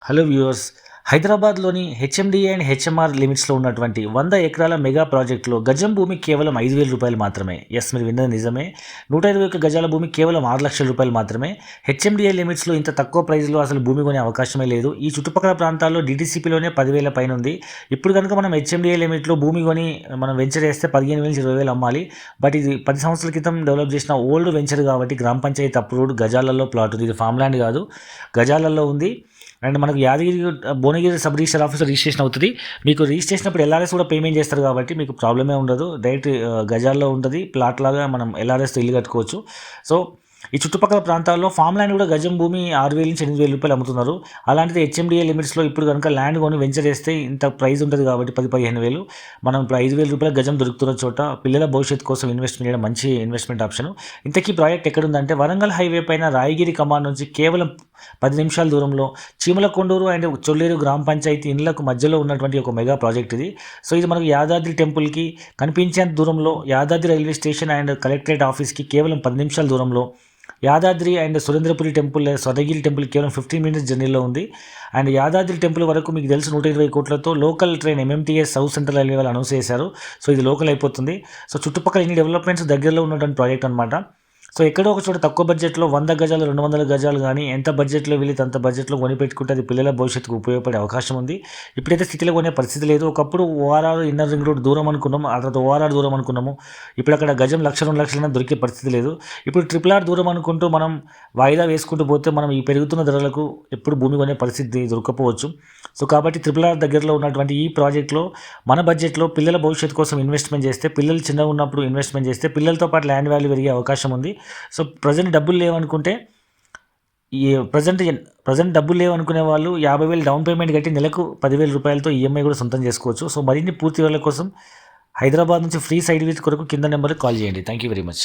Hello viewers. హైదరాబాద్‌లోని HMDA and HMR లిమిట్స్‌లో ఉన్నటువంటి 100 ఎకరాల మెగా ప్రాజెక్ట్‌లో గజం భూమి కేవలం రూ. 5,000 మాత్రమే. యెస్, మీరు విన్నది నిజమే. 121 గజాల భూమి కేవలం రూ. 6,00,000 మాత్రమే. హెచ్ఎండిఏ లిమిట్స్‌లో ఇంత తక్కువ ప్రైస్‌లో అసలు భూమి కొనే అవకాశమే లేదు. ఈ చుట్టుపక్కల ప్రాంతాల్లో డీటీసీపీలోనే 10,000 పైనుంది. ఇప్పుడు గనుక మనం హెచ్ఎండిఏ లిమిట్‌లో భూమి కొని మనం వెంచర్ ఏస్తే 15,000-20,000 అమ్మాలి. బట్ ఇది 10 సంవత్సరాల క్రితం డెవలప్ చేసిన ఓల్డ్ వెంచర్ కాబట్టి గ్రామ పంచాయతీ అప్రూవ్డ్ గజాలలో ప్లాట్ ఉంది. ఇది ఫామ్ ల్యాండ్ కాదు, గజాలలో ఉంది. అండ్ మనకు యాదగిరి భువనగిరి సబ్ రిజిస్టర్ ఆఫీస్‌లో రిజిస్ట్రేషన్ అవుతది. మీకు రిజిస్ట్రేషన్ అప్పుడు ఎల్ఆర్ఎస్ కూడా పేమెంట్ చేస్తారు కాబట్టి మీకు ప్రాబ్లమే ఉండదు. డైరెక్ట్ గజాల్లో ఉంటది. ప్లాట్ లాగా మనం ఎల్ఆర్ఎస్‌తో ఇల్లు కట్టుకోవచ్చు. సో, ఈ చుట్టుపక్కల ప్రాంతాల్లో ఫామ్ ల్యాండ్ కూడా గజం భూమి 6,000-8,000 అమ్ముతున్నారు. అలాంటిది హెచ్ఎండిఏ లిమిట్స్‌లో ఇప్పుడు గనుక ల్యాండ్ కొని వెంచర్ చేస్తే ఇంత ప్రైస్ ఉంటది కాబట్టి 10,000-15,000 మనం ఇప్పుడు రూ. 5,000 గజం దొరుకుతున్న చోట పిల్లల భవిష్యత్తు కోసం ఇన్వెస్ట్‌మెంట్ చేయడం మంచి ఇన్వెస్ట్‌మెంట్ ఆప్షన్. ఇంతకీ ప్రాజెక్ట్ ఎక్కడుందంటే వరంగల్ హైవే పైన రాయగిరి కమాన్ నుంచి కేవలం 10 నిమిషాల దూరంలో చీమలకొండూరు అండ్ చొల్లేరు గ్రామ పంచాయతీ ఇండ్లకు మధ్యలో ఉన్నటువంటి ఒక మెగా ప్రాజెక్ట్ ఇది. సో, ఇది మనకు యాదాద్రి టెంపుల్‌కి కనిపించేంత దూరంలో, Yadadri railway station and collectorate ఆఫీస్‌కి కేవలం 10 నిమిషాల దూరంలో, Yadadri and Surendrapuri temple, Swarnagiri temple కేవలం 15 మినిట్స్ జర్నీలో ఉంది. అండ్ యాదాద్రి టెంపుల్ వరకు మీకు తెలుసు 120 కోట్లతో local train MMTS south central railway వాళ్ళు అనౌన్స్ చేశారు. సో, ఇది లోకల్ అయిపోతుంది. సో, చుట్టుపక్కల ఇన్ని డెవలప్మెంట్స్ దగ్గరలో ఉన్నటువంటి ప్రాజెక్ట్ అనమాట. సో, ఎక్కడో ఒక చోట తక్కువ బడ్జెట్‌లో 100 గజాలు, 200 గజాలు గానీ ఎంత బడ్జెట్‌లో వీలైతే అంత బడ్జెట్‌లో కొనిపెట్టుకుంటే అది పిల్లల భవిష్యత్తుకు ఉపయోగపడే అవకాశం ఉంది. ఇప్పుడైతే స్థితిలో కొనే పరిస్థితి లేదు. ఒకప్పుడు ఓఆర్ఆర్, ఇన్నర్ రింగ్ రోడ్ దూరం అనుకున్నాం. ఆ తర్వాత ఓఆర్ఆర్ దూరం అనుకున్నాము. ఇప్పుడు అక్కడ గజం 1,00,000, 2,00,000 దొరికే పరిస్థితి లేదు. ఇప్పుడు ట్రిపుల్ ఆర్ దూరం అనుకుంటూ మనం వాయిదా వేసుకుంటూ పోతే మనం ఈ పెరుగుతున్న ధరలకు ఎప్పుడు భూమి కొనే పరిస్థితి దొరక్కపోవచ్చు. సో, కాబట్టి ట్రిపుల్ ఆర్ దగ్గరలో ఉన్నటువంటి ఈ ప్రాజెక్ట్‌లో మన బడ్జెట్‌లో పిల్లల భవిష్యత్తు కోసం ఇన్వెస్ట్‌మెంట్ చేస్తే, పిల్లలు చిన్నగా ఉన్నప్పుడు ఇన్వెస్ట్‌మెంట్ చేస్తే పిల్లలతో పాటు ల్యాండ్ వాల్యూ పెరిగే అవకాశం ఉంది. సో, ప్రెజెంట్ డబ్బులు లేవనుకుంటే ఈ ప్రెజెంట్ డబ్బులు లేవనుకునే వాళ్ళు 50,000 డౌన్ పేమెంట్ కట్టి నెలకు రూ. 10,000 ఈఎంఐ కూడా సొంతం చేసుకోవచ్చు. సో, మరిన్ని పూర్తి వివరాల కోసం హైదరాబాద్ నుంచి ఫ్రీ సైట్ విజిట్ కొరకు కింద నెంబర్‌కి కాల్ చేయండి. Thank you very much.